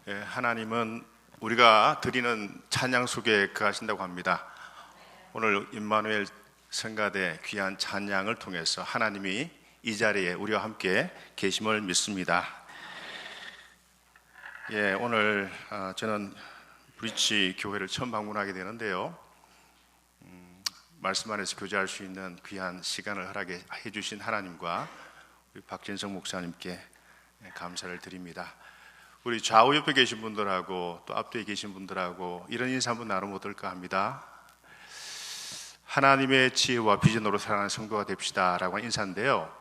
하나님은 우리가 드리는 찬양 속에 거하신다고 합니다. 오늘 임마누엘 성가대 귀한 찬양을 통해서 하나님이 이 자리에 우리와 함께 계심을 믿습니다. 오늘 저는 브리치 교회를 처음 방문하게 되는데요. 말씀 안에서 교제할 수 있는 귀한 시간을 허락해 주신 하나님과 우리 박진성 목사님께 감사를 드립니다. 우리 좌우 옆에 계신 분들하고 또 앞뒤에 계신 분들하고 이런 인사 한번 나누면 어떨까 합니다. 하나님의 지혜와 비전으로 살아가는 성도가 됩시다 라고 하는 인사인데요,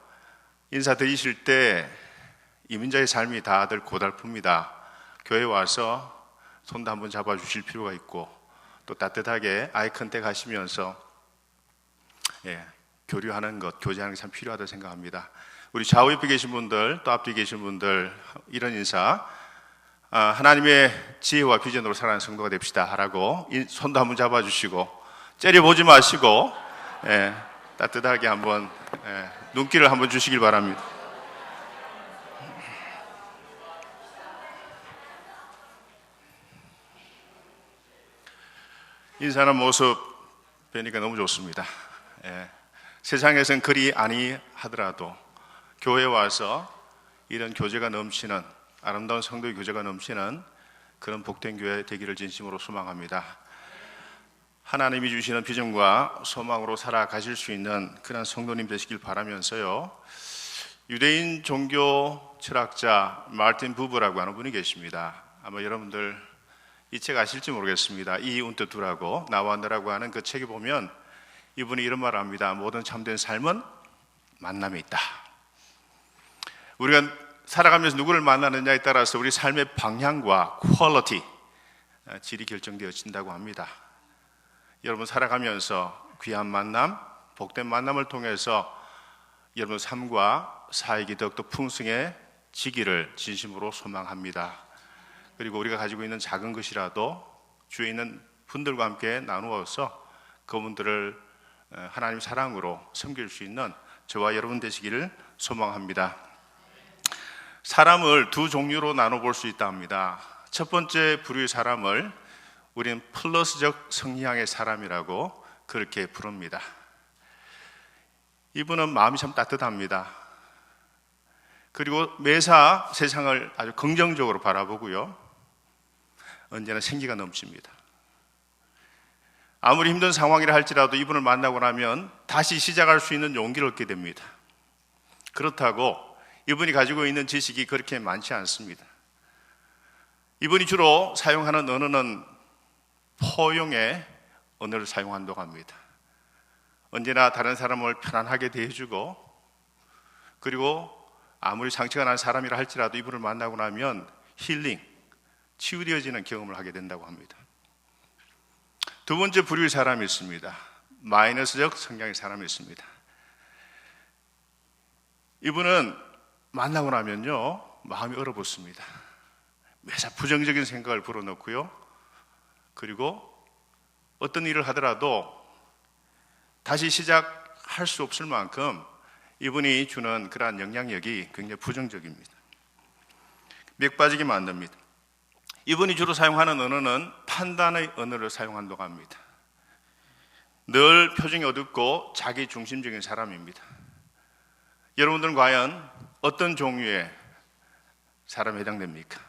인사 드리실 때 이민자의 삶이 다들 고달픕니다. 교회 와서 손도 한번 잡아주실 필요가 있고 또 따뜻하게 아이 컨택 하시면서 교류하는 것, 교제하는 게 참 필요하다고 생각합니다. 우리 좌우 옆에 계신 분들 또 앞뒤에 계신 분들 이런 인사, 하나님의 지혜와 비전으로 살아가는 성도가 됩시다 하라고 손도 한번 잡아주시고 째려보지 마시고 따뜻하게 한번 눈길을 한번 주시길 바랍니다. 인사하는 모습 뵈니까 너무 좋습니다. 세상에선 그리 아니하더라도 교회에 와서 이런 교제가 넘치는, 아름다운 성도의 교제가 넘치는 그런 복된 교회 되기를 진심으로 소망합니다. 하나님이 주시는 비전과 소망으로 살아가실 수 있는 그런 성도님 되시길 바라면서요, 유대인 종교 철학자 마르틴 부버라고 하는 분이 계십니다. 아마 여러분들 이 책 아실지 모르겠습니다. 이 운뜨두라고 나와 너라고 하는 그 책에 보면 이분이 이런 말을 합니다. 모든 참된 삶은 만남에 있다. 우리가 살아가면서 누구를 만나느냐에 따라서 우리 삶의 방향과 퀄리티, 질이 결정되어진다고 합니다. 여러분 살아가면서 귀한 만남, 복된 만남을 통해서 여러분 삶과 사역이 더욱더 풍성해지기를 진심으로 소망합니다. 그리고 우리가 가지고 있는 작은 것이라도 주위에 있는 분들과 함께 나누어서 그분들을 하나님 사랑으로 섬길 수 있는 저와 여러분 되시기를 소망합니다. 사람을 두 종류로 나눠볼 수 있다 합니다. 첫 번째 부류의 사람을 우리는 플러스적 성향의 사람이라고 그렇게 부릅니다. 이분은 마음이 참 따뜻합니다. 그리고 매사 세상을 아주 긍정적으로 바라보고요, 언제나 생기가 넘칩니다. 아무리 힘든 상황이라 할지라도 이분을 만나고 나면 다시 시작할 수 있는 용기를 얻게 됩니다. 그렇다고 이분이 가지고 있는 지식이 그렇게 많지 않습니다. 이분이 주로 사용하는 언어는 포용의 언어를 사용한다고 합니다. 언제나 다른 사람을 편안하게 대해주고, 그리고 아무리 상처가 난 사람이라 할지라도 이분을 만나고 나면 힐링, 치유되어지는 경험을 하게 된다고 합니다. 두 번째 부류의 사람이 있습니다. 마이너스적 성향의 사람이 있습니다. 이분은 만나고 나면요 마음이 얼어붙습니다. 매사 부정적인 생각을 불어넣고요, 그리고 어떤 일을 하더라도 다시 시작할 수 없을 만큼 이분이 주는 그러한 영향력이 굉장히 부정적입니다. 맥 빠지게 만듭니다. 이분이 주로 사용하는 언어는 판단의 언어를 사용한다고 합니다. 늘 표정이 어둡고 자기 중심적인 사람입니다. 여러분들은 과연 어떤 종류의 사람에 해당됩니까?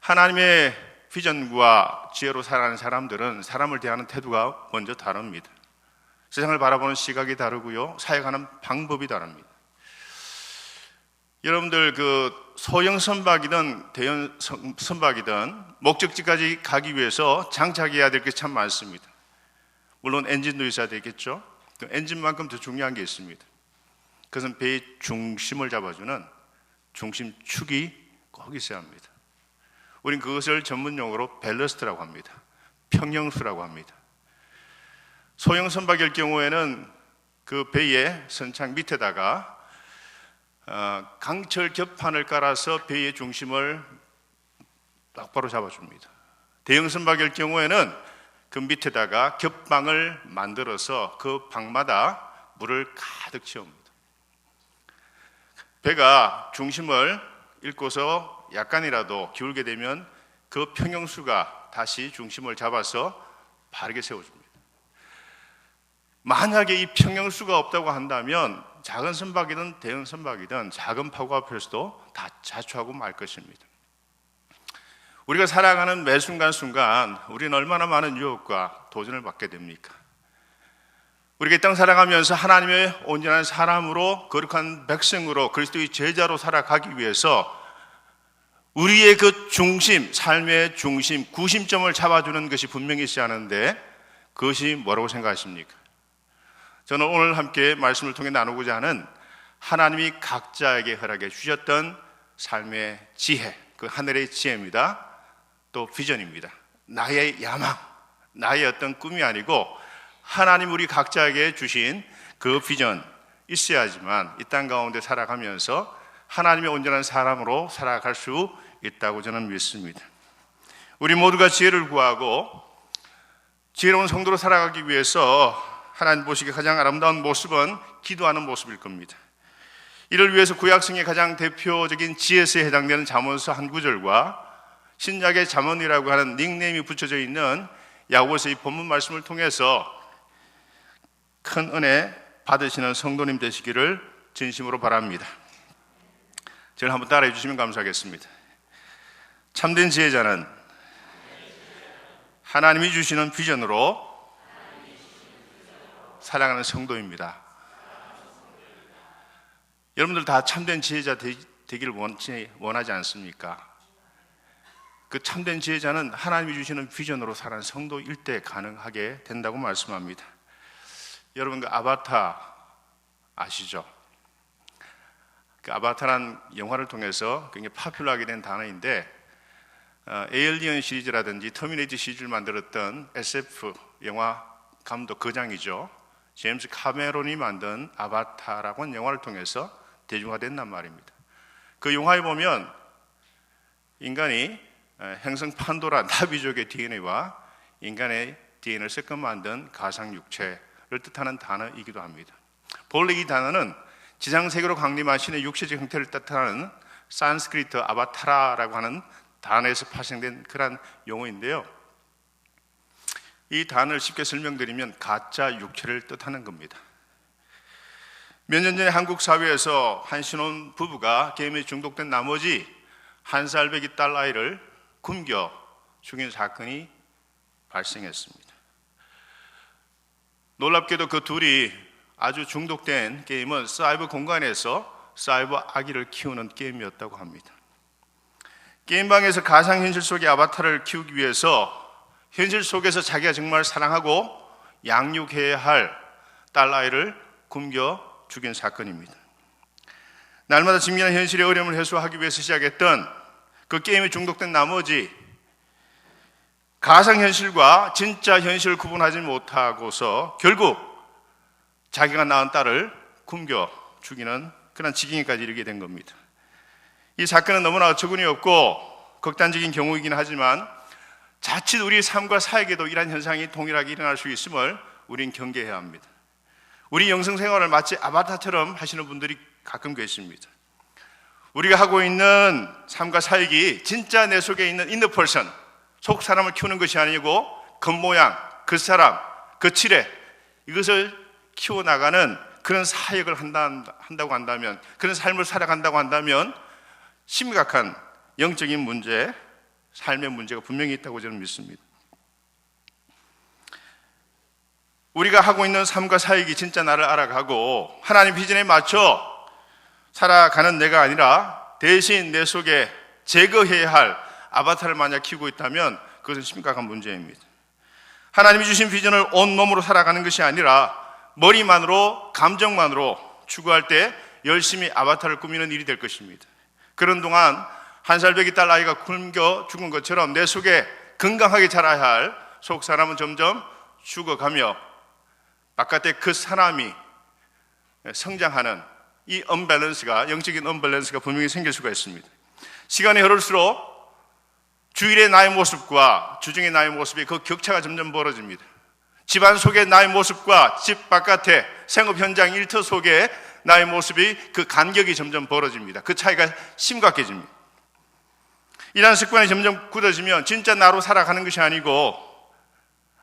하나님의 비전과 지혜로 살아가는 사람들은 사람을 대하는 태도가 먼저 다릅니다. 세상을 바라보는 시각이 다르고요, 사역하는 방법이 다릅니다. 여러분들 소형 선박이든 대형 선박이든 목적지까지 가기 위해서 장착해야 될 게 참 많습니다. 물론 엔진도 있어야 되겠죠. 엔진만큼 더 중요한 게 있습니다. 그것은 배의 중심을 잡아주는 중심축이 꼭 있어야 합니다. 우린 그것을 전문용어로 밸러스트라고 합니다. 평형수라고 합니다. 소형 선박일 경우에는 그 배의 선창 밑에다가 강철 겹판을 깔아서 배의 중심을 똑바로 잡아줍니다. 대형 선박일 경우에는 그 밑에다가 겹방을 만들어서 그 방마다 물을 가득 채웁니다. 배가 중심을 잃고서 약간이라도 기울게 되면 그 평형수가 다시 중심을 잡아서 바르게 세워줍니다. 만약에 이 평형수가 없다고 한다면 작은 선박이든 대형 선박이든 작은 파고 앞에서도 다 자초하고 말 것입니다. 우리가 살아가는 매 순간순간 우리는 얼마나 많은 유혹과 도전을 받게 됩니까? 우리가 이 땅 살아가면서 하나님의 온전한 사람으로 거룩한 백성으로 그리스도의 제자로 살아가기 위해서 우리의 그 중심, 삶의 중심, 구심점을 잡아주는 것이 분명히 있어야 하는데 그것이 뭐라고 생각하십니까? 저는 오늘 함께 말씀을 통해 나누고자 하는 하나님이 각자에게 허락해 주셨던 삶의 지혜, 그 하늘의 지혜입니다. 또 비전입니다. 나의 야망, 나의 어떤 꿈이 아니고 하나님 우리 각자에게 주신 그 비전 있어야지만 이 땅 가운데 살아가면서 하나님의 온전한 사람으로 살아갈 수 있다고 저는 믿습니다. 우리 모두가 지혜를 구하고 지혜로운 성도로 살아가기 위해서 하나님 보시기에 가장 아름다운 모습은 기도하는 모습일 겁니다. 이를 위해서 구약성의 가장 대표적인 지혜서에 해당되는 잠언서 한 구절과 신약의 잠언이라고 하는 닉네임이 붙여져 있는 야고보서의 본문 말씀을 통해서 큰 은혜 받으시는 성도님 되시기를 진심으로 바랍니다. 저를 한번 따라해 주시면 감사하겠습니다. 참된 지혜자는 하나님이 주시는 비전으로 살아가는 성도입니다. 여러분들 다 참된 지혜자 되기를 원하지 않습니까? 그 참된 지혜자는 하나님이 주시는 비전으로 살아가는 성도일 때 가능하게 된다고 말씀합니다. 여러분 그 아바타 아시죠? 그 아바타란 영화를 통해서 굉장히 파퓰러하게 된 단어인데 에일리언 시리즈라든지 터미네이터 시리즈를 만들었던 SF 영화 감독 거장이죠. 제임스 카메론이 만든 아바타라고 하는 영화를 통해서 대중화된단 말입니다. 그 영화에 보면 인간이 행성 판도라 나비족의 DNA와 인간의 DNA를 섞어 만든 가상육체를 뜻하는 단어이기도 합니다. 본래 이 단어는 지상세계로 강림하신 육체적 형태를 뜻하는 산스크리트 아바타라라고 하는 단어에서 파생된 그런 용어인데요. 이 단어를 쉽게 설명드리면 가짜 육체를 뜻하는 겁니다. 몇 년 전에 한국 사회에서 한 신혼 부부가 게임에 중독된 나머지 한 살배기 딸아이를 굶겨 죽인 사건이 발생했습니다. 놀랍게도 그 둘이 아주 중독된 게임은 사이버 공간에서 사이버 아기를 키우는 게임이었다고 합니다. 게임방에서 가상현실 속의 아바타를 키우기 위해서 현실 속에서 자기가 정말 사랑하고 양육해야 할 딸아이를 굶겨 죽인 사건입니다. 날마다 직면한 현실의 어려움을 해소하기 위해서 시작했던 그 게임에 중독된 나머지 가상현실과 진짜 현실을 구분하지 못하고서 결국 자기가 낳은 딸을 굶겨 죽이는 그런 지경에까지 이르게 된 겁니다. 이 사건은 너무나 어처구니 없고 극단적인 경우이긴 하지만 자칫 우리 삶과 사역에도 이러한 현상이 동일하게 일어날 수 있음을 우린 경계해야 합니다. 우리 영성생활을 마치 아바타처럼 하시는 분들이 가끔 계십니다. 우리가 하고 있는 삶과 사역이 진짜 내 속에 있는 인더 퍼슨, 속 사람을 키우는 것이 아니고 겉모양, 겉사람, 겉칠해 이것을 키워나가는 그런 사역을 한다고 한다면, 그런 삶을 살아간다고 한다면 심각한 영적인 문제, 삶의 문제가 분명히 있다고 저는 믿습니다. 우리가 하고 있는 삶과 사역이 진짜 나를 알아가고 하나님 비전에 맞춰 살아가는 내가 아니라 대신 내 속에 제거해야 할 아바타를 만약 키우고 있다면 그것은 심각한 문제입니다. 하나님이 주신 비전을 온몸으로 살아가는 것이 아니라 머리만으로, 감정만으로 추구할 때 열심히 아바타를 꾸미는 일이 될 것입니다. 그런 동안 한 살배기 딸 아이가 굶겨 죽은 것처럼 내 속에 건강하게 자라야 할 속 사람은 점점 죽어가며 바깥에 그 사람이 성장하는 이 언밸런스가, 영적인 언밸런스가 분명히 생길 수가 있습니다. 시간이 흐를수록 주일의 나의 모습과 주중의 나의 모습이 그 격차가 점점 벌어집니다. 집안 속의 나의 모습과 집 바깥의 생업 현장 일터 속의 나의 모습이 그 간격이 점점 벌어집니다. 그 차이가 심각해집니다. 이러한 습관이 점점 굳어지면 진짜 나로 살아가는 것이 아니고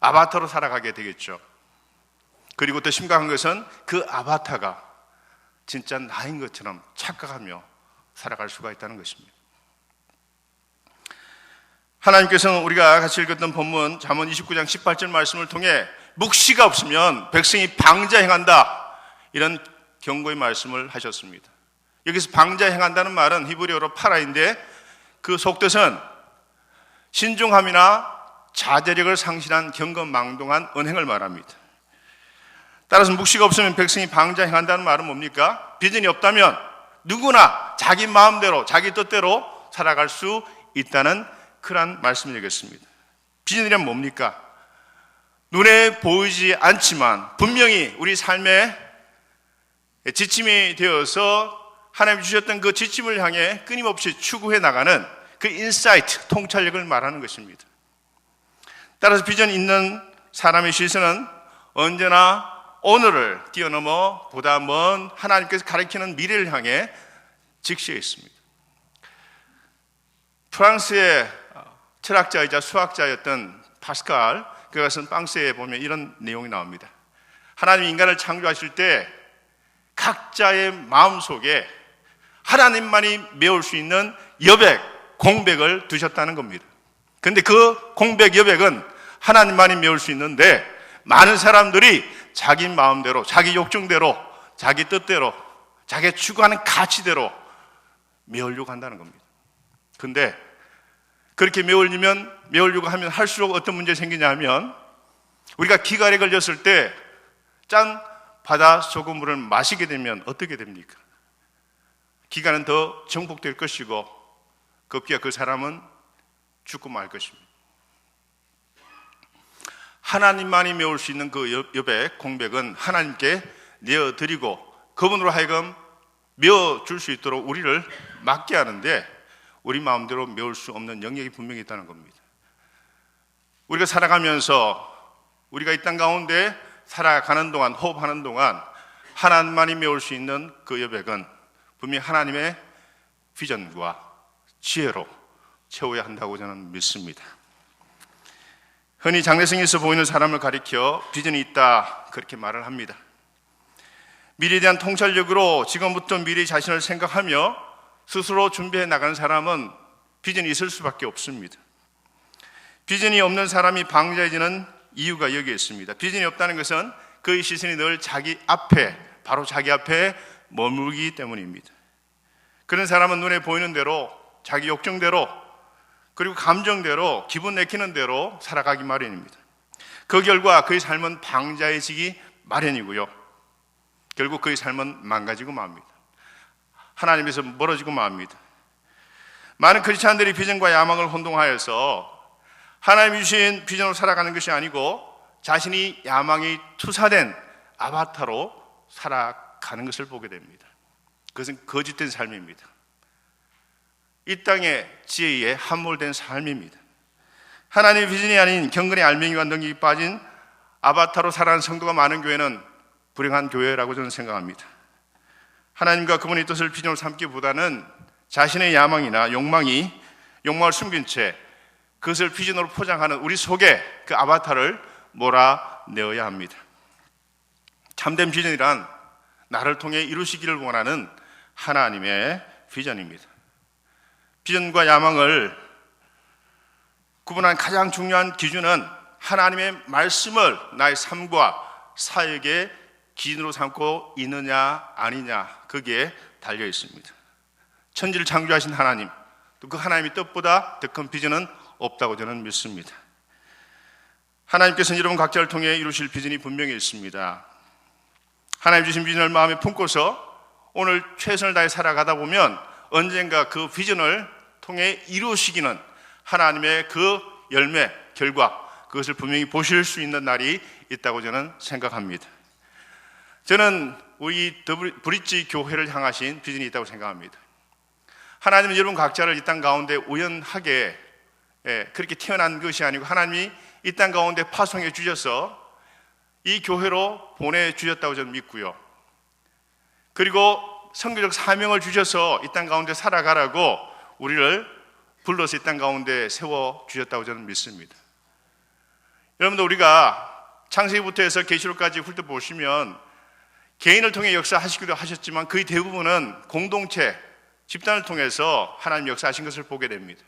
아바타로 살아가게 되겠죠. 그리고 더 심각한 것은 그 아바타가 진짜 나인 것처럼 착각하며 살아갈 수가 있다는 것입니다. 하나님께서는 우리가 같이 읽었던 본문 잠언 29장 18절 말씀을 통해 묵시가 없으면 백성이 방자 행한다, 이런 경고의 말씀을 하셨습니다. 여기서 방자 행한다는 말은 히브리어로 파라인데 그 속뜻은 신중함이나 자제력을 상실한 경건망동한 언행을 말합니다. 따라서 묵시가 없으면 백성이 방자 행한다는 말은 뭡니까? 비전이 없다면 누구나 자기 마음대로 자기 뜻대로 살아갈 수 있다는 그런 말씀이 되겠습니다. 비전이란 뭡니까? 눈에 보이지 않지만 분명히 우리 삶에 지침이 되어서 하나님이 주셨던 그 지침을 향해 끊임없이 추구해 나가는 그 인사이트, 통찰력을 말하는 것입니다. 따라서 비전 있는 사람의 시선은 언제나 오늘을 뛰어넘어 보다 먼 하나님께서 가리키는 미래를 향해 직시해 있습니다. 프랑스의 철학자이자 수학자였던 파스칼, 그가 쓴 빵세에 보면 이런 내용이 나옵니다. 하나님이 인간을 창조하실 때 각자의 마음속에 하나님만이 메울 수 있는 여백, 공백을 두셨다는 겁니다. 그런데 그 공백, 여백은 하나님만이 메울 수 있는데 많은 사람들이 자기 마음대로, 자기 욕정대로, 자기 뜻대로, 자기가 추구하는 가치대로 메우려고 한다는 겁니다. 그런데 그렇게 메우려고 하면 할수록 어떤 문제가 생기냐면, 우리가 기갈에 걸렸을 때 짠 바다 소금물을 마시게 되면 어떻게 됩니까? 기갈은 더 정복될 것이고 급기야 그 사람은 죽고 말 것입니다. 하나님만이 메울 수 있는 그 여백, 공백은 하나님께 내어드리고 그분으로 하여금 메워줄 수 있도록 우리를 맡게 하는데, 우리 마음대로 메울 수 없는 영역이 분명히 있다는 겁니다. 우리가 살아가면서 우리가 이 땅 가운데 살아가는 동안, 호흡하는 동안 하나님만이 메울 수 있는 그 여백은 분명히 하나님의 비전과 지혜로 채워야 한다고 저는 믿습니다. 흔히 장래성이 있어 보이는 사람을 가리켜 비전이 있다, 그렇게 말을 합니다. 미래에 대한 통찰력으로 지금부터 미래의 자신을 생각하며 스스로 준비해 나가는 사람은 비전이 있을 수밖에 없습니다. 비전이 없는 사람이 방자해지는 이유가 여기에 있습니다. 비전이 없다는 것은 그의 시선이 늘 자기 앞에, 바로 자기 앞에 머물기 때문입니다. 그런 사람은 눈에 보이는 대로, 자기 욕정대로, 그리고 감정대로, 기분 내키는 대로 살아가기 마련입니다. 그 결과 그의 삶은 방자해지기 마련이고요, 결국 그의 삶은 망가지고 맙니다. 하나님에서 멀어지고 맙니다. 많은 크리스찬들이 비전과 야망을 혼동하여서 하나님이 주신 비전으로 살아가는 것이 아니고 자신이 야망이 투사된 아바타로 살아가는 것을 보게 됩니다. 그것은 거짓된 삶입니다. 이 땅의 지혜에 함몰된 삶입니다. 하나님의 비전이 아닌 경건의 알맹이와 능력이 빠진 아바타로 살아가는 성도가 많은 교회는 불행한 교회라고 저는 생각합니다. 하나님과 그분의 뜻을 비전으로 삼기보다는 자신의 야망이나 욕망을 숨긴 채 그것을 비전으로 포장하는 우리 속에 그 아바타를 몰아내어야 합니다. 참된 비전이란 나를 통해 이루시기를 원하는 하나님의 비전입니다. 비전과 야망을 구분한 가장 중요한 기준은 하나님의 말씀을 나의 삶과 사역의 기준으로 삼고 있느냐 아니냐, 거기에 달려 있습니다. 천지를 창조하신 하나님, 또 그 하나님의 뜻보다 더 큰 비전은 없다고 저는 믿습니다. 하나님께서는 여러분 각자를 통해 이루실 비전이 분명히 있습니다. 하나님 주신 비전을 마음에 품고서 오늘 최선을 다해 살아가다 보면 언젠가 그 비전을 통해 이루시기는 하나님의 그 열매, 결과, 그것을 분명히 보실 수 있는 날이 있다고 저는 생각합니다. 저는 우리 브릿지 교회를 향하신 비전이 있다고 생각합니다. 하나님은 여러분 각자를 이 땅 가운데 우연하게 그렇게 태어난 것이 아니고 하나님이 이 땅 가운데 파송해 주셔서 이 교회로 보내주셨다고 저는 믿고요, 그리고 선교적 사명을 주셔서 이 땅 가운데 살아가라고 우리를 불러서 이 땅 가운데 세워주셨다고 저는 믿습니다. 여러분들, 우리가 창세기부터 해서 계시록까지 훑어보시면 개인을 통해 역사하시기도 하셨지만 거의 대부분은 공동체, 집단을 통해서 하나님 역사하신 것을 보게 됩니다.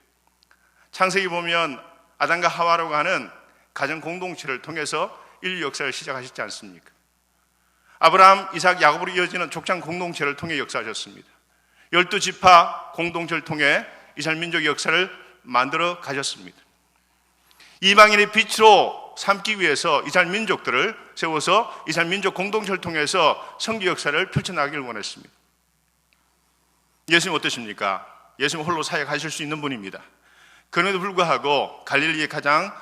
창세기 보면 아담과 하와라고 하는 가정 공동체를 통해서 인류 역사를 시작하셨지 않습니까? 아브라함, 이삭, 야곱으로 이어지는 족장 공동체를 통해 역사하셨습니다. 12지파 공동체를 통해 이스라엘 민족의 역사를 만들어 가셨습니다. 이방인의 빛으로 삼기 위해서 이스라엘 민족들을 세워서 이스라엘 민족 공동체를 통해서 선교 역사를 펼쳐나가기를 원했습니다. 예수님 어떠십니까? 예수님 홀로 사역하실 수 있는 분입니다. 그럼에도 불구하고 갈릴리의 가장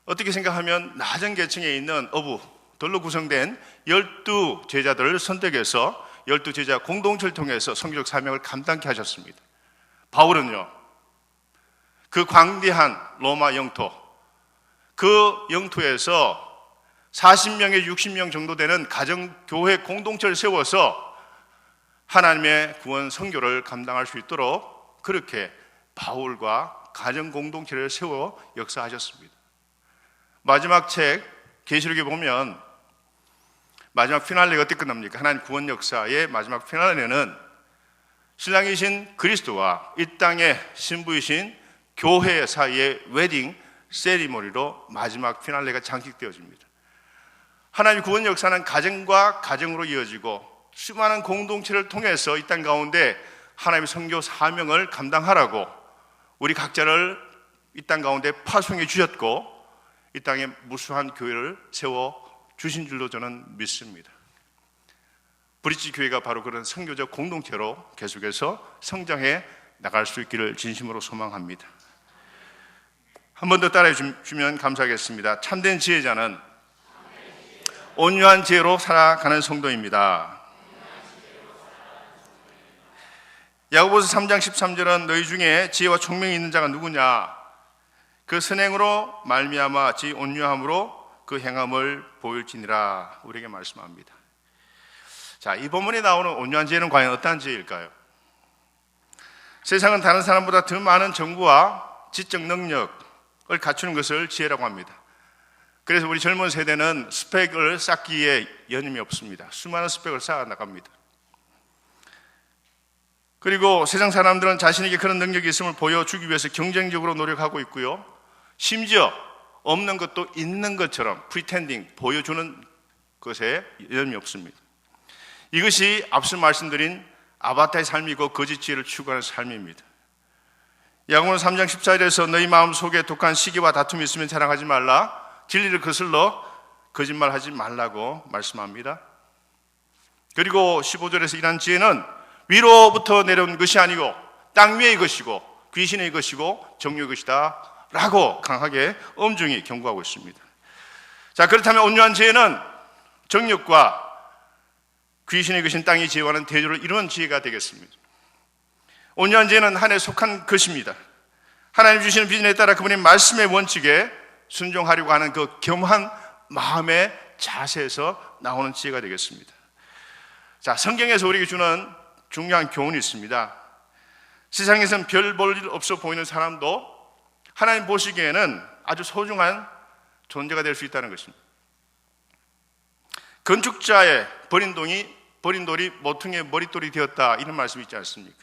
어떻게 생각하면 낮은 계층에 있는 어부들로 구성된 12제자들을 선택해서 12제자 공동체를 통해서 선교적 사명을 감당케 하셨습니다. 바울은요, 그 광대한 로마 영토, 그 영토에서 40명에 60명 정도 되는 가정교회 공동체를 세워서 하나님의 구원 선교를 감당할 수 있도록 그렇게 바울과 가정 공동체를 세워 역사하셨습니다. 마지막 책 계시록에 보면 마지막 피날레가 어떻게 끝납니까? 하나님 구원 역사의 마지막 피날레는 신랑이신 그리스도와 이 땅의 신부이신 교회 사이의 웨딩 세리머니로 마지막 피날레가 장식되어집니다. 하나님의 구원 역사는 가정과 가정으로 이어지고 수많은 공동체를 통해서 이 땅 가운데 하나님의 선교 사명을 감당하라고 우리 각자를 이 땅 가운데 파송해 주셨고 이 땅에 무수한 교회를 세워 주신 줄로 저는 믿습니다. 브릿지 교회가 바로 그런 선교적 공동체로 계속해서 성장해 나갈 수 있기를 진심으로 소망합니다. 한 번 더 따라해 주면 감사하겠습니다. 참된 지혜자는 온유한 지혜로 살아가는 성도입니다. 야고보서 3장 13절은 너희 중에 지혜와 총명이 있는 자가 누구냐? 그 선행으로 말미암아 지 온유함으로 그 행함을 보일지니라 우리에게 말씀합니다. 자, 이 본문에 나오는 온유한 지혜는 과연 어떠한 지혜일까요? 세상은 다른 사람보다 더 많은 정보와 지적 능력을 갖추는 것을 지혜라고 합니다. 그래서 우리 젊은 세대는 스펙을 쌓기에 여념이 없습니다. 수많은 스펙을 쌓아 나갑니다. 그리고 세상 사람들은 자신에게 그런 능력이 있음을 보여주기 위해서 경쟁적으로 노력하고 있고요. 심지어 없는 것도 있는 것처럼 프리텐딩, 보여주는 것에 여념이 없습니다. 이것이 앞서 말씀드린 아바타의 삶이고 거짓 지혜를 추구하는 삶입니다. 야고보서 3장 14절에서 너희 마음속에 독한 시기와 다툼이 있으면 자랑하지 말라, 진리를 거슬러 거짓말하지 말라고 말씀합니다. 그리고 15절에서 이런 지혜는 위로부터 내려온 것이 아니고 땅 위의 것이고 귀신의 것이고 정욕의 것이다 라고 강하게 엄중히 경고하고 있습니다. 자, 그렇다면 온유한 지혜는 정욕과 귀신의 것인 땅의 지혜와는 대조를 이루는 지혜가 되겠습니다. 온유한 지혜는 하나님에 속한 것입니다. 하나님 주시는 비전에 따라 그분의 말씀의 원칙에 순종하려고 하는 그 겸한 마음의 자세에서 나오는 지혜가 되겠습니다. 자, 성경에서 우리에게 주는 중요한 교훈이 있습니다. 세상에서는 별 볼 일 없어 보이는 사람도 하나님 보시기에는 아주 소중한 존재가 될 수 있다는 것입니다. 건축자의 버린 돌이 모퉁이의 머릿돌이 되었다, 이런 말씀이 있지 않습니까?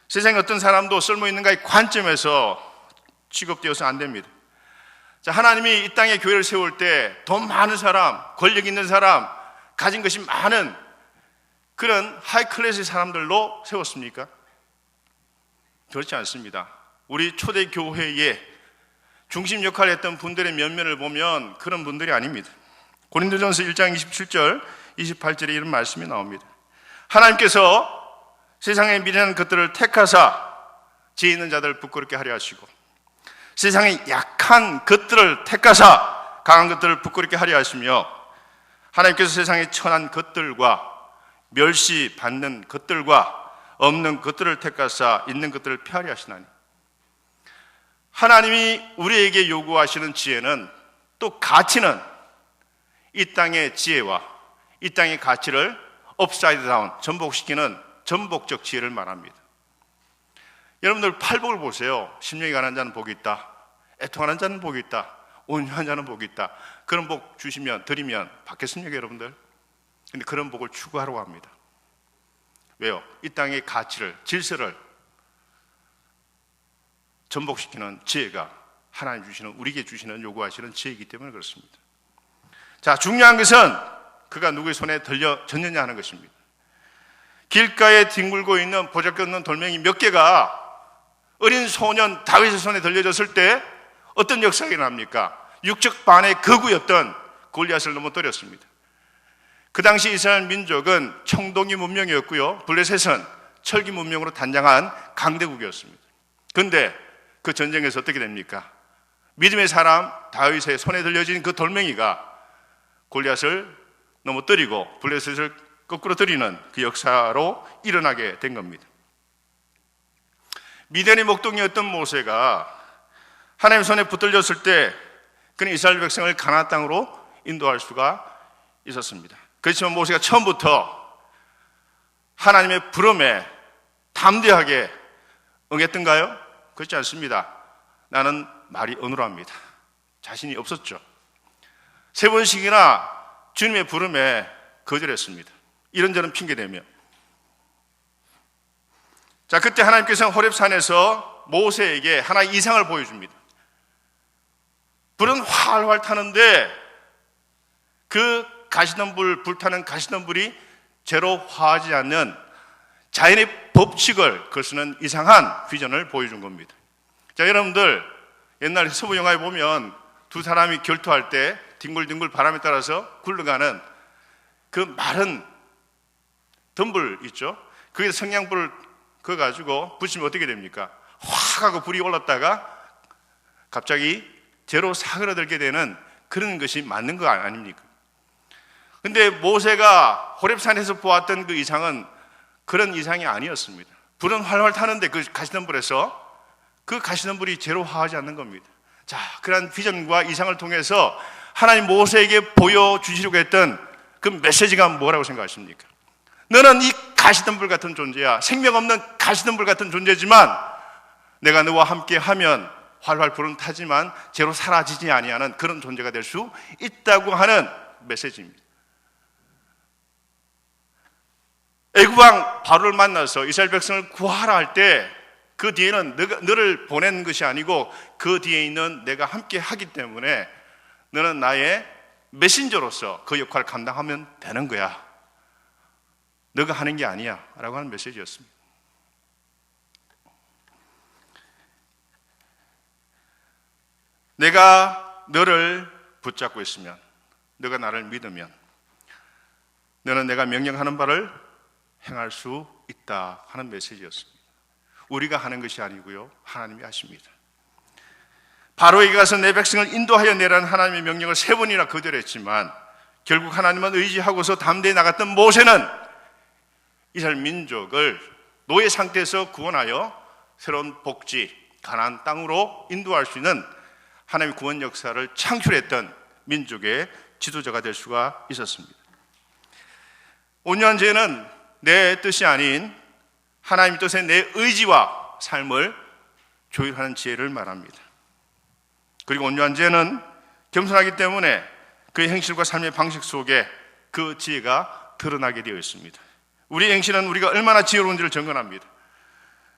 세상에 어떤 사람도 쓸모있는가의 관점에서 취급되어서는 안 됩니다. 자, 하나님이 이 땅에 교회를 세울 때 돈 많은 사람, 권력 있는 사람, 가진 것이 많은 그런 하이 클래스의 사람들로 세웠습니까? 그렇지 않습니다. 우리 초대 교회의 중심 역할을 했던 분들의 면면을 보면 그런 분들이 아닙니다. 고린도전서 1장 27절 28절에 이런 말씀이 나옵니다. 하나님께서 세상의 미련한 것들을 택하사 지혜 있는 자들을 부끄럽게 하려 하시고 세상의 약한 것들을 택하사 강한 것들을 부끄럽게 하려 하시며 하나님께서 세상의 천한 것들과 멸시받는 것들과 없는 것들을 택하사 있는 것들을 폐하려 하시나니, 하나님이 우리에게 요구하시는 지혜는, 또 가치는 이 땅의 지혜와 이 땅의 가치를 업사이드 다운, 전복시키는 전복적 지혜를 말합니다. 여러분들 팔복을 보세요. 심령이 가난한 자는 복이 있다, 애통하는 자는 복이 있다, 온유한 자는 복이 있다. 그런 복 주시면, 드리면 받겠습니까 여러분들? 근데 그런 복을 추구하라고 합니다. 왜요? 이 땅의 가치를, 질서를 전복시키는 지혜가 하나님 주시는, 우리에게 주시는, 요구하시는 지혜이기 때문에 그렇습니다. 자, 중요한 것은 그가 누구의 손에 들려졌느냐 하는 것입니다. 길가에 뒹굴고 있는 보잘것없는 돌멩이 몇 개가 어린 소년 다윗의 손에 들려졌을 때 어떤 역사가 일어납니까? 육적 반의 거구였던 골리앗을 넘어뜨렸습니다. 그 당시 이스라엘 민족은 청동기 문명이었고요, 블레셋은 철기 문명으로 단장한 강대국이었습니다. 그런데 그 전쟁에서 어떻게 됩니까? 믿음의 사람 다윗의 손에 들려진 그 돌멩이가 골리앗을 넘어뜨리고 블레셋을 거꾸로 들이는 그 역사로 일어나게 된 겁니다. 미디안의 목동이었던 모세가 하나님의 손에 붙들렸을 때 그는 이스라엘 백성을 가나안 땅으로 인도할 수가 있었습니다. 그렇지만 모세가 처음부터 하나님의 부름에 담대하게 응했던가요? 그렇지 않습니다. 나는 말이 어눌합니다. 자신이 없었죠. 3번씩이나 주님의 부름에 거절했습니다. 이런저런 핑계대며. 자, 그때 하나님께서는 호렙산에서 모세에게 하나의 이상을 보여줍니다. 불은 활활 타는데 그 가시던 불, 불타는 가시던 불이 재로 화하지 않는 자연의 법칙을 거스는 이상한 비전을 보여준 겁니다. 자, 여러분들 옛날 서부 영화에 보면 두 사람이 결투할 때 뒹굴뒹굴 바람에 따라서 굴러가는 그 마른 덤불 있죠? 거기에 성냥불을 그어가지고 붙이면 어떻게 됩니까? 확 하고 불이 올랐다가 갑자기 재로 사그라들게 되는 그런 것이 맞는 거 아닙니까? 근데 모세가 호렙산에서 보았던 그 이상은 그런 이상이 아니었습니다. 불은 활활 타는데 그 가시덤불에서 그 가시덤불이 재로 화하지 않는 겁니다. 자, 그런 비전과 이상을 통해서 하나님 모세에게 보여주시려고 했던 그 메시지가 뭐라고 생각하십니까? 너는 이 가시덤불 같은 존재야. 생명 없는 가시덤불 같은 존재지만 내가 너와 함께 하면 활활 불은 타지만 재로 사라지지 아니하는 그런 존재가 될 수 있다고 하는 메시지입니다. 애굽왕 바로를 만나서 이스라엘 백성을 구하라 할 때 그 뒤에는 너를 보낸 것이 아니고 그 뒤에 있는 내가 함께 하기 때문에 너는 나의 메신저로서 그 역할을 감당하면 되는 거야. 너가 하는 게 아니야 라고 하는 메시지였습니다. 내가 너를 붙잡고 있으면, 너가 나를 믿으면 너는 내가 명령하는 바를 행할 수 있다 하는 메시지였습니다. 우리가 하는 것이 아니고요, 하나님이 하십니다. 바로에게 가서 내 백성을 인도하여 내라는 하나님의 명령을 3번이나 거절했지만 결국 하나님만 의지하고서 담대히 나갔던 모세는 이스라엘 민족을 노예 상태에서 구원하여 새로운 복지, 가나안 땅으로 인도할 수 있는 하나님의 구원 역사를 창출했던 민족의 지도자가 될 수가 있었습니다. 온유한 죄는 내 뜻이 아닌 하나님 뜻의 내 의지와 삶을 조율하는 지혜를 말합니다. 그리고 온유한 죄는 겸손하기 때문에 그의 행실과 삶의 방식 속에 그 지혜가 드러나게 되어 있습니다. 우리 행실은 우리가 얼마나 지혜로운지를 증언합니다.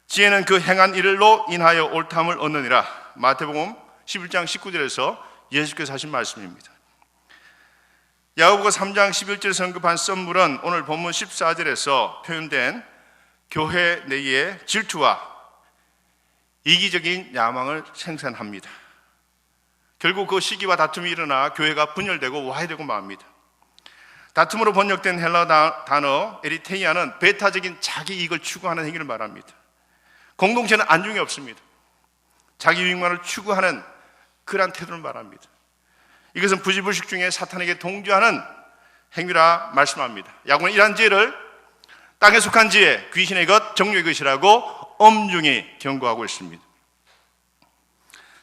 지혜는 그 행한 일로 인하여 옳다함을 얻느니라. 마태복음 11장 19절에서 예수께서 하신 말씀입니다. 야고보가 3장 11절에서 언급한 썸물은 오늘 본문 14절에서 표현된 교회 내의 질투와 이기적인 야망을 생산합니다. 결국 그 시기와 다툼이 일어나 교회가 분열되고 와해되고 맙니다. 다툼으로 번역된 헬라 단어 에리테이아는 배타적인 자기 이익을 추구하는 행위를 말합니다. 공동체는 안중이 없습니다. 자기 유익만을 추구하는 그러한 태도를 말합니다. 이것은 부지불식 중에 사탄에게 동조하는 행위라 말씀합니다. 야고보는 이러한 죄를 땅에 속한 지혜, 귀신의 것, 정욕의 것이라고 엄중히 경고하고 있습니다.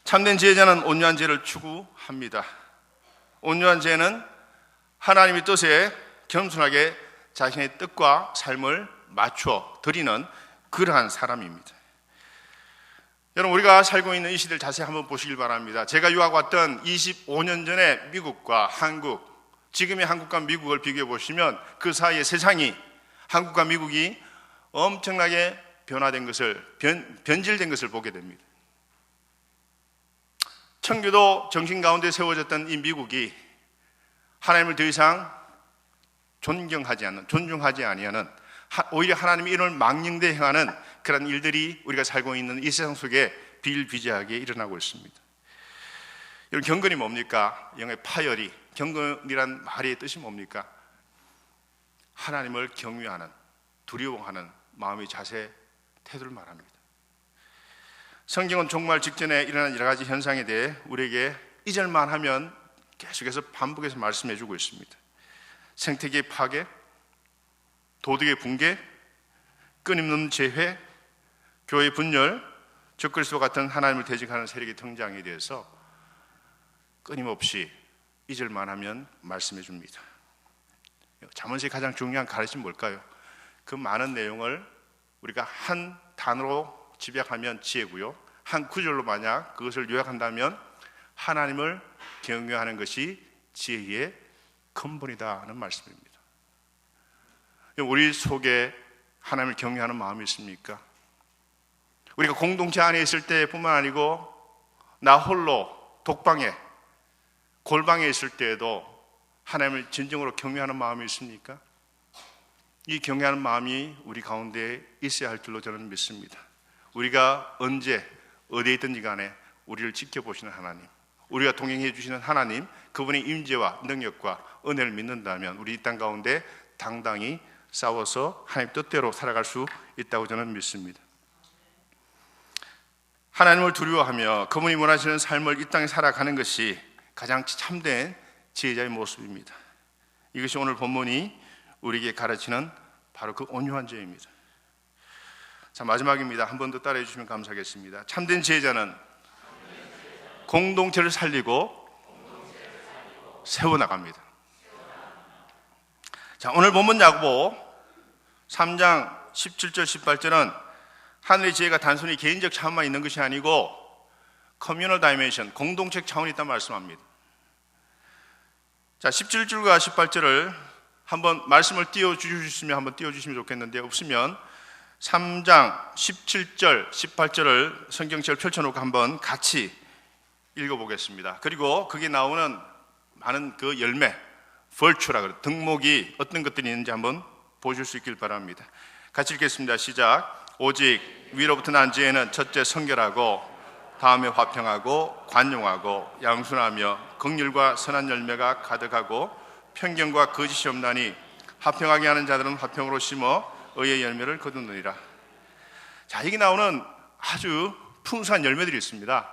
참된 지혜자는 온유한 죄를 추구합니다. 온유한 죄는 하나님의 뜻에 겸손하게 자신의 뜻과 삶을 맞춰 드리는 그러한 사람입니다. 여러분, 우리가 살고 있는 이 시대를 자세히 한번 보시길 바랍니다. 제가 유학 왔던 25년 전에 미국과 한국, 지금의 한국과 미국을 비교해 보시면 그 사이에 세상이, 한국과 미국이 엄청나게 변화된 것을, 변질된 것을 보게 됩니다. 청교도 정신 가운데 세워졌던 이 미국이 하나님을 더 이상 존중하지 아니하는, 오히려 하나님의 이름을 망령되이 행하는 그런 일들이 우리가 살고 있는 이 세상 속에 비일비재하게 일어나고 있습니다. 여러분, 경건이 뭡니까? 영어의 파열이, 경건이란 말의 뜻이 뭡니까? 하나님을 경외하는, 두려워하는 마음의 자세, 태도를 말합니다. 성경은 종말 직전에 일어난 여러 가지 현상에 대해 우리에게 잊을만 하면 계속해서 반복해서 말씀해 주고 있습니다. 생태계의 파괴, 도덕의 붕괴, 끊임없는 재회, 교회의 분열, 적그리스도와 같은 하나님을 대적하는 세력의 등장에 대해서 끊임없이 잊을만 하면 말씀해 줍니다. 잠언서의 가장 중요한 가르침이 뭘까요? 그 많은 내용을 우리가 한 단어로 집약하면 지혜고요, 한 구절로 만약 그것을 요약한다면 하나님을 경외하는 것이 지혜의 근본이다 하는 말씀입니다. 우리 속에 하나님을 경외하는 마음이 있습니까? 우리가 공동체 안에 있을 때뿐만 아니고 나 홀로 독방에, 골방에 있을 때에도 하나님을 진정으로 경외하는 마음이 있습니까? 이 경외하는 마음이 우리 가운데 있어야 할 줄로 저는 믿습니다. 우리가 언제 어디에 있든지 간에 우리를 지켜보시는 하나님, 우리가 동행해 주시는 하나님, 그분의 임재와 능력과 은혜를 믿는다면 우리 이 땅 가운데 당당히 싸워서 하나님 뜻대로 살아갈 수 있다고 저는 믿습니다. 하나님을 두려워하며 그분이 원하시는 삶을 이 땅에 살아가는 것이 가장 참된 지혜자의 모습입니다. 이것이 오늘 본문이 우리에게 가르치는 바로 그 온유한 지혜입니다. 자, 마지막입니다. 한 번 더 따라해 주시면 감사하겠습니다. 참된 지혜자는 공동체를 살리고 세워나갑니다. 자, 오늘 본문 야고보 3장 17절 18절은 하늘의 지혜가 단순히 개인적 차원만 있는 것이 아니고 커뮤널 다이멘션, 공동체 차원이 있다는 말씀합니다. 자, 17절과 18절을 한번 말씀을 띄워주시면 한번 띄워주시면 좋겠는데, 없으면 3장 17절 18절을 성경책을 펼쳐놓고 한번 같이 읽어보겠습니다. 그리고 거기에 나오는 많은 그 열매, virtue라 그래, 덕목이 어떤 것들이 있는지 한번 보실 수 있길 바랍니다. 같이 읽겠습니다. 시작. 오직 위로부터 난 지혜는 첫째 성결하고 다음에 화평하고 관용하고 양순하며 긍휼과 선한 열매가 가득하고 편견과 거짓이 없나니 화평하게 하는 자들은 화평으로 심어 의의 열매를 거두느니라. 자, 여기 나오는 아주 풍성한 열매들이 있습니다.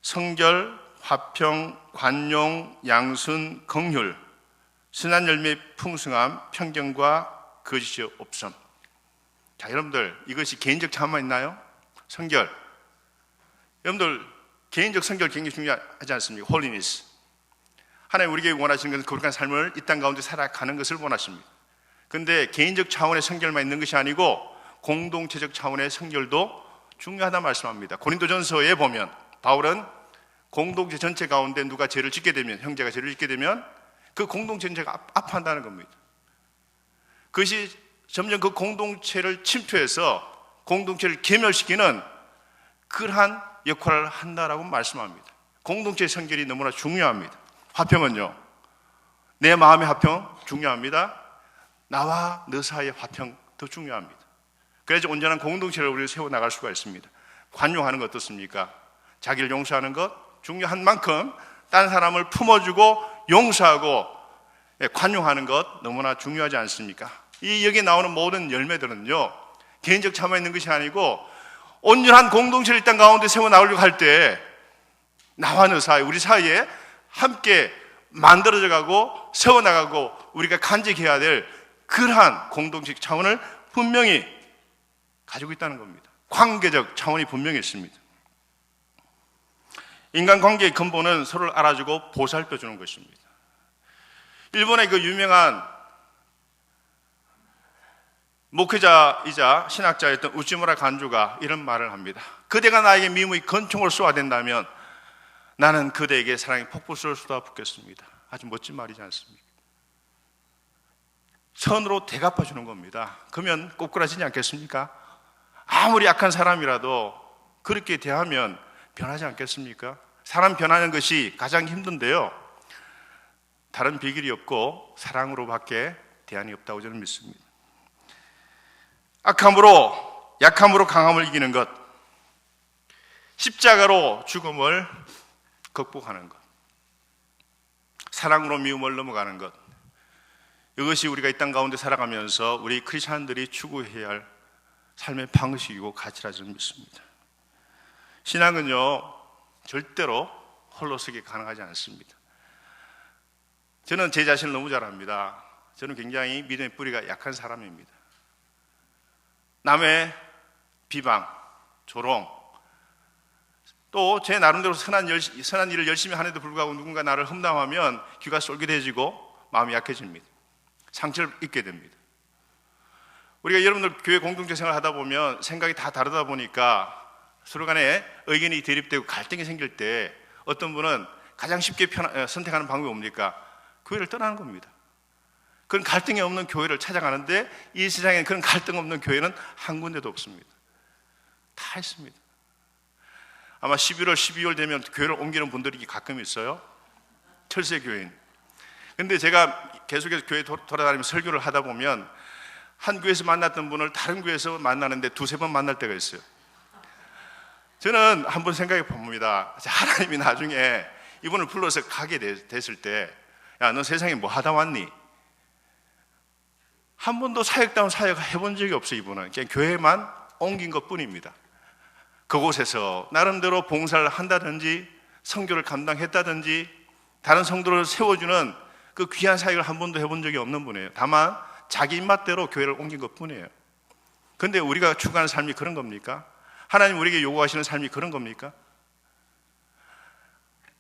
성결, 화평, 관용, 양순, 긍휼, 선한 열매의 풍성함, 편견과 거짓이 없음. 자, 여러분들, 이것이 개인적 차원만 있나요? 성결, 여러분들 개인적 성결 굉장히 중요하지 않습니까? 홀리니스. 하나님 우리에게 원하시는 것은 거룩한 삶을 이 땅 가운데 살아가는 것을 원하십니다. 그런데 개인적 차원의 성결만 있는 것이 아니고 공동체적 차원의 성결도 중요하다 말씀합니다. 고린도전서에 보면 바울은 공동체 전체 가운데 누가 죄를 짓게 되면, 형제가 죄를 짓게 되면 그 공동체 전체가 아파한다는 겁니다. 그것이 점점 그 공동체를 침투해서 공동체를 괴멸시키는 그러한 역할을 한다라고 말씀합니다. 공동체의 성결이 너무나 중요합니다. 화평은요, 내 마음의 화평 중요합니다. 나와 너 사이의 화평 더 중요합니다. 그래야지 온전한 공동체를 우리가 세워나갈 수가 있습니다. 관용하는 것 어떻습니까? 자기를 용서하는 것 중요한 만큼 다른 사람을 품어주고 용서하고 관용하는 것 너무나 중요하지 않습니까? 이 여기 나오는 모든 열매들은요, 개인적 참여 있는 것이 아니고 온전한 공동체를 일단 가운데 세워나가려고 할 때 나와 너 사이, 우리 사이에 함께 만들어져 가고 세워나가고 우리가 간직해야 될 그러한 공동체적 차원을 분명히 가지고 있다는 겁니다. 관계적 차원이 분명히 있습니다. 인간관계의 근본은 서로를 알아주고 보살펴주는 것입니다. 일본의 그 유명한 목회자이자 신학자였던 우찌무라 간주가 이런 말을 합니다. 그대가 나에게 미움의 권총을 쏘아댄다면 나는 그대에게 사랑의 폭포수를 쏟아붓겠습니다. 아주 멋진 말이지 않습니까? 선으로 대갚아주는 겁니다. 그러면 꼬꾸라지지 않겠습니까? 아무리 약한 사람이라도 그렇게 대하면 변하지 않겠습니까? 사람 변하는 것이 가장 힘든데요, 다른 비결이 없고 사랑으로밖에 대안이 없다고 저는 믿습니다. 악함으로, 약함으로 강함을 이기는 것, 십자가로 죽음을 극복하는 것, 사랑으로 미움을 넘어가는 것, 이것이 우리가 이 땅 가운데 살아가면서 우리 크리스찬들이 추구해야 할 삶의 방식이고 가치라 저는 믿습니다. 신앙은요, 절대로 홀로서기 가능하지 않습니다. 저는 제 자신을 너무 잘 압니다. 저는 굉장히 믿음의 뿌리가 약한 사람입니다. 남의 비방, 조롱, 또 제 나름대로 선한 일을 열심히 하는데도 불구하고 누군가 나를 험담하면 귀가 쏠깃해지고 마음이 약해집니다. 상처를 입게 됩니다. 우리가 여러분들 교회 공동체 생활을 하다 보면 생각이 다 다르다 보니까 서로 간에 의견이 대립되고 갈등이 생길 때 어떤 분은 가장 쉽게 선택하는 방법이 뭡니까? 교회를 떠나는 겁니다. 그런 갈등이 없는 교회를 찾아가는데 이 세상에 그런 갈등 없는 교회는 한 군데도 없습니다. 다 있습니다. 아마 11월, 12월 되면 교회를 옮기는 분들이 가끔 있어요. 철새 교인. 근데 제가 계속해서 교회 돌아다니면서 설교를 하다 보면 한 교회에서 만났던 분을 다른 교회에서 만나는데 두세 번 만날 때가 있어요. 저는 한번 생각해 봅니다. 하나님이 나중에 이분을 불러서 가게 됐을 때, 야, 너 세상에 뭐 하다 왔니? 한 번도 사역다운 사역을 해본 적이 없어요. 이분은 그냥 교회만 옮긴 것 뿐입니다. 그곳에서 나름대로 봉사를 한다든지 선교를 감당했다든지 다른 성도를 세워주는 그 귀한 사역을 한 번도 해본 적이 없는 분이에요. 다만 자기 입맛대로 교회를 옮긴 것 뿐이에요. 그런데 우리가 추구하는 삶이 그런 겁니까? 하나님 우리에게 요구하시는 삶이 그런 겁니까?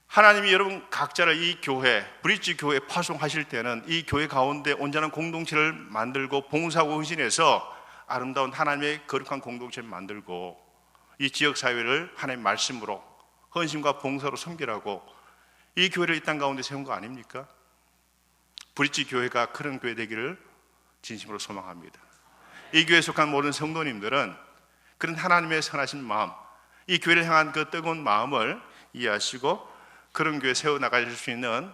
하나님이 여러분 각자를 이 교회, 브릿지 교회에 파송하실 때는 이 교회 가운데 온전한 공동체를 만들고 봉사하고 헌신해서 아름다운 하나님의 거룩한 공동체를 만들고 이 지역사회를 하나님의 말씀으로 헌신과 봉사로 섬기라고 이 교회를 이 땅 가운데 세운 거 아닙니까? 브릿지 교회가 그런 교회 되기를 진심으로 소망합니다. 이 교회에 속한 모든 성도님들은 그런 하나님의 선하신 마음, 이 교회를 향한 그 뜨거운 마음을 이해하시고 그런 교회 세워나가실 수 있는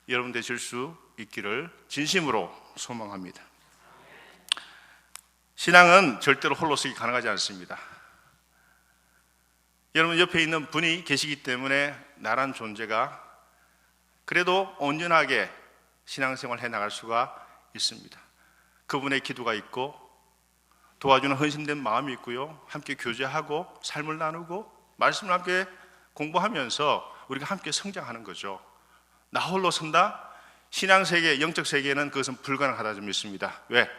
여러분 되실 수 있기를 진심으로 소망합니다. 신앙은 절대로 홀로서기 가능하지 않습니다. 여러분 옆에 있는 분이 계시기 때문에 나란 존재가 그래도 온전하게 신앙생활을 해나갈 수가 있습니다. 그분의 기도가 있고 도와주는 헌신된 마음이 있고요, 함께 교제하고 삶을 나누고 말씀을 함께 공부하면서 우리가 함께 성장하는 거죠. 나 홀로 선다? 신앙세계, 영적 세계에는 그것은 불가능하다 좀 믿습니다. 왜?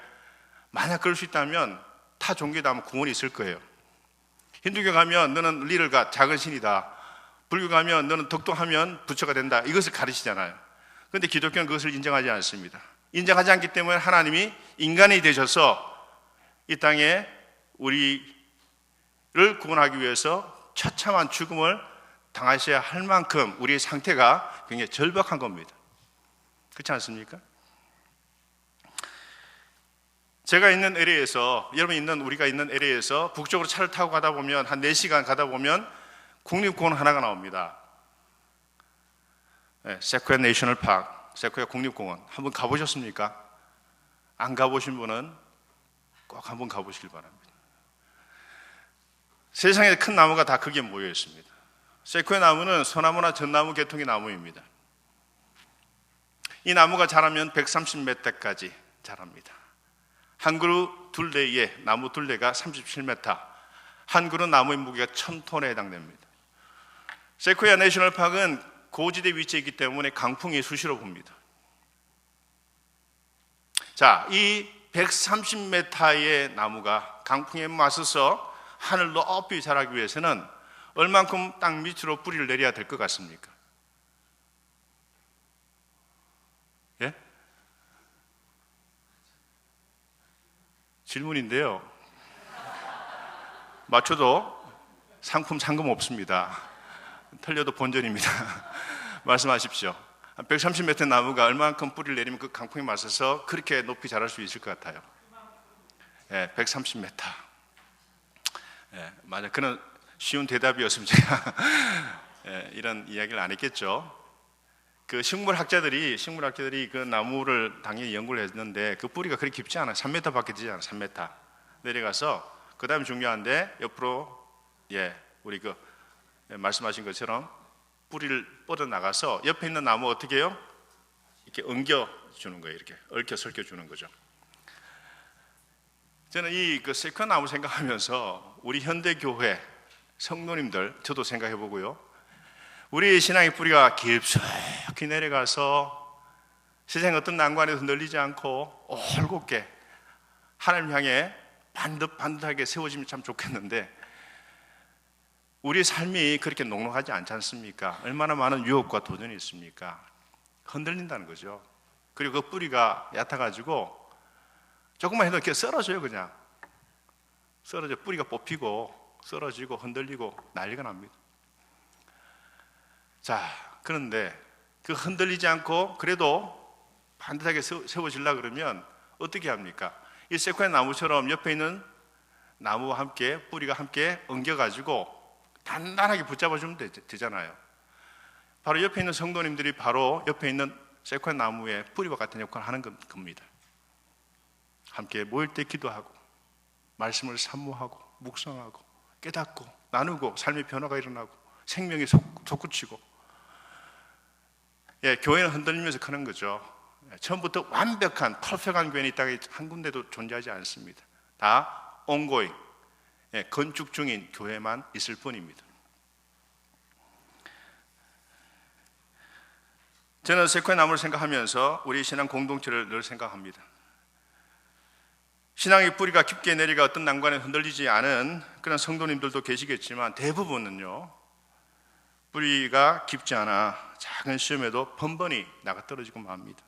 만약 그럴 수 있다면 타 종교에 아마 구원이 있을 거예요. 힌두교 가면 너는 리더가 작은 신이다, 불교 가면 너는 덕동하면 부처가 된다, 이것을 가르치잖아요. 그런데 기독교는 그것을 인정하지 않습니다. 인정하지 않기 때문에 하나님이 인간이 되셔서 이 땅에 우리를 구원하기 위해서 처참한 죽음을 당하셔야 할 만큼 우리의 상태가 굉장히 절박한 겁니다. 그렇지 않습니까? 제가 있는 LA에서, 우리가 있는 LA에서 북쪽으로 차를 타고 가다 보면 한 4시간 가다 보면 국립공원 하나가 나옵니다. 세코야 내셔널 파크, 세코야 국립공원. 한번 가보셨습니까? 안 가보신 분은 꼭 한번 가보시길 바랍니다. 세상에 큰 나무가 다 거기에 모여 있습니다. 세코야 나무는 소나무나 전나무 계통의 나무입니다. 이 나무가 자라면 130m까지 자랍니다. 한 그루 둘레에 나무 둘레가 37m, 한 그루 나무의 무게가 1000톤에 해당됩니다. 세코야 내셔널 파크는 고지대 위치에 있기 때문에 강풍이 수시로 붑니다. 자, 이 130m의 나무가 강풍에 맞서서 하늘 높이 자라기 위해서는 얼만큼 땅 밑으로 뿌리를 내려야 될 것 같습니까? 예? 질문인데요. 맞춰도 상품 상금 없습니다. 틀려도 본전입니다. 말씀하십시오. 130m 나무가 얼마만큼 뿌리를 내리면 그 강풍에 맞서서 그렇게 높이 자랄 수 있을 것 같아요? 130m. 맞아. 그런 쉬운 대답이었으면 제가 이런 이야기를 안 했겠죠. 그 식물학자들이 그 나무를 당연히 연구를 했는데 그 뿌리가 그렇게 깊지 않아요. 3m 밖에 되지 않아요. 3m 내려가서 그 다음에 중요한데 옆으로 우리 그 말씀하신 것처럼 뿌리를 뻗어 나가서 옆에 있는 나무 어떻게 해요? 이렇게 엉겨 주는 거예요. 이렇게 얽혀 설켜 주는 거죠. 저는 그 세컨 나무 생각하면서 우리 현대 교회 성도님들 저도 생각해 보고요. 우리 신앙의 뿌리가 깊숙이 내려가서 세상의 어떤 난관에도 흔들리지 않고 올곧게 하나님 향해 반듯반듯하게 세워지면 참 좋겠는데 우리 삶이 그렇게 녹록하지 않지 않습니까? 얼마나 많은 유혹과 도전이 있습니까? 흔들린다는 거죠. 그리고 그 뿌리가 얕아가지고 조금만 해도 이렇게 썰어져요. 그냥 썰어져 뿌리가 뽑히고 썰어지고 흔들리고 난리가 납니다. 자, 그런데 그 흔들리지 않고 그래도 반듯하게 세워지려고 그러면 어떻게 합니까? 이 세코야 나무처럼 옆에 있는 나무와 함께 뿌리가 함께 엉겨가지고 단단하게 붙잡아주면 되잖아요. 바로 옆에 있는 성도님들이 바로 옆에 있는 세코야 나무의 뿌리와 같은 역할을 하는 겁니다. 함께 모일 때 기도하고 말씀을 산모하고 묵상하고 깨닫고 나누고 삶의 변화가 일어나고 생명이 솟구치고 교회는 흔들리면서 크는 거죠. 처음부터 완벽한 퍼펙트한 교회는 이 땅에 한 군데도 존재하지 않습니다. 다 ongoing, 건축 중인 교회만 있을 뿐입니다. 저는 세코야 나무를 생각하면서 우리 신앙 공동체를 늘 생각합니다. 신앙의 뿌리가 깊게 내려가 어떤 난관에 흔들리지 않은 그런 성도님들도 계시겠지만 대부분은요, 뿌리가 깊지 않아 작은 시험에도 번번이 나가 떨어지고 맙니다.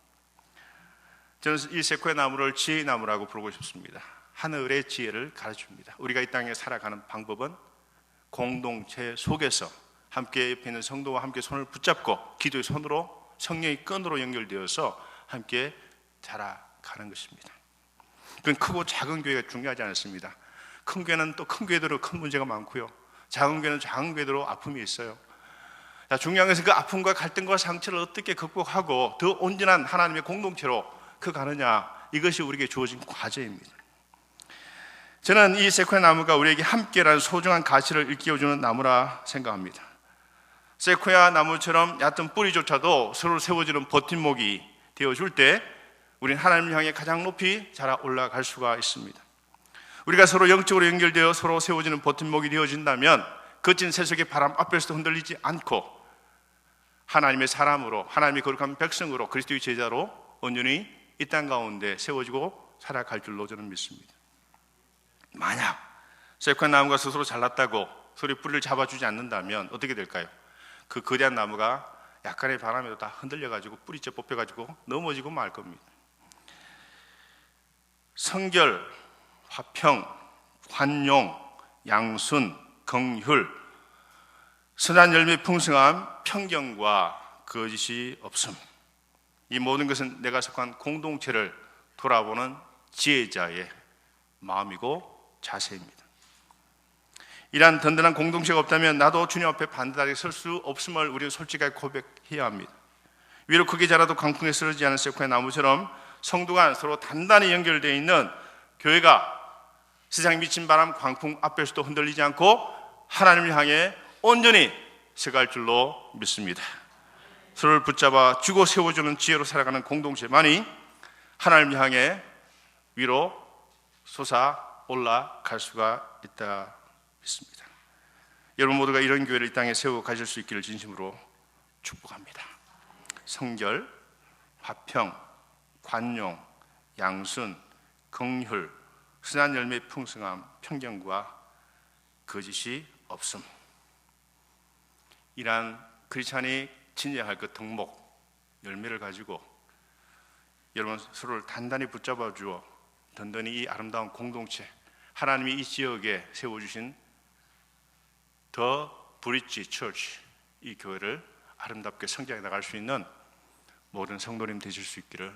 저는 이 세코야 나무를 지혜의 나무라고 부르고 싶습니다. 하늘의 지혜를 가르쳐줍니다. 우리가 이 땅에 살아가는 방법은 공동체 속에서 함께 옆에 있는 성도와 함께 손을 붙잡고 기도의 손으로 성령의 끈으로 연결되어서 함께 자라가는 것입니다. 그건 크고 작은 교회가 중요하지 않습니다. 큰 교회는 또 큰 교회대로 큰 문제가 많고요. 작은 교회는 작은 교회대로 아픔이 있어요. 자, 중요한 것은 그 아픔과 갈등과 상처를 어떻게 극복하고 더 온전한 하나님의 공동체로 가느냐, 이것이 우리에게 주어진 과제입니다. 저는 이 세코야 나무가 우리에게 함께라는 소중한 가치를 일깨워주는 나무라 생각합니다. 세코야 나무처럼 얕은 뿌리조차도 서로 세워지는 버팀목이 되어줄 때 우리는 하나님을 향해 가장 높이 자라 올라갈 수가 있습니다. 우리가 서로 영적으로 연결되어 서로 세워지는 버팀목이 되어진다면 거친 세속의 바람 앞에서도 흔들리지 않고 하나님의 사람으로, 하나님의 거룩한 백성으로, 그리스도의 제자로 온전히 이 땅 가운데 세워지고 살아갈 줄로 저는 믿습니다. 만약 세코야 나무가 스스로 잘났다고 서로 뿌리를 잡아주지 않는다면 어떻게 될까요? 그 거대한 나무가 약간의 바람에도 다 흔들려가지고 뿌리째 뽑혀가지고 넘어지고 말 겁니다. 성결, 화평, 환용, 양순, 긍휼, 선한 열매 풍성함, 편견과 거짓이 없음. 이 모든 것은 내가 속한 공동체를 돌아보는 지혜자의 마음이고 자세입니다. 이러한 든든한 공동체가 없다면 나도 주님 앞에 반듯하게 설 수 없음을 우리는 솔직하게 고백해야 합니다. 위로 크게 자라도 강풍에 쓰러지지 않은 세코야 나무처럼 성도가 서로 단단히 연결되어 있는 교회가 세상에 미친 바람, 광풍 앞에서도 흔들리지 않고 하나님을 향해 온전히 서갈 줄로 믿습니다. 서로를 붙잡아 주고 세워주는 지혜로 살아가는 공동체만이 하나님을 향해 위로 솟아 올라갈 수가 있다 믿습니다. 여러분 모두가 이런 교회를 이 땅에 세워 가실 수 있기를 진심으로 축복합니다. 성결, 화평, 관용, 양순, 긍휼, 선한 열매 풍성함, 편견과 거짓이 없음. 이러한 크리스찬이 지녀할 그 덕목, 열매를 가지고 여러분 서로를 단단히 붙잡아 주어 든든히 이 아름다운 공동체, 하나님이 이 지역에 세워주신 더 브릿지 처치, 이 교회를 아름답게 성장해 나갈 수 있는 모든 성도님 되실 수 있기를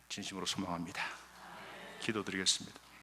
진심으로 소망합니다. 기도드리겠습니다.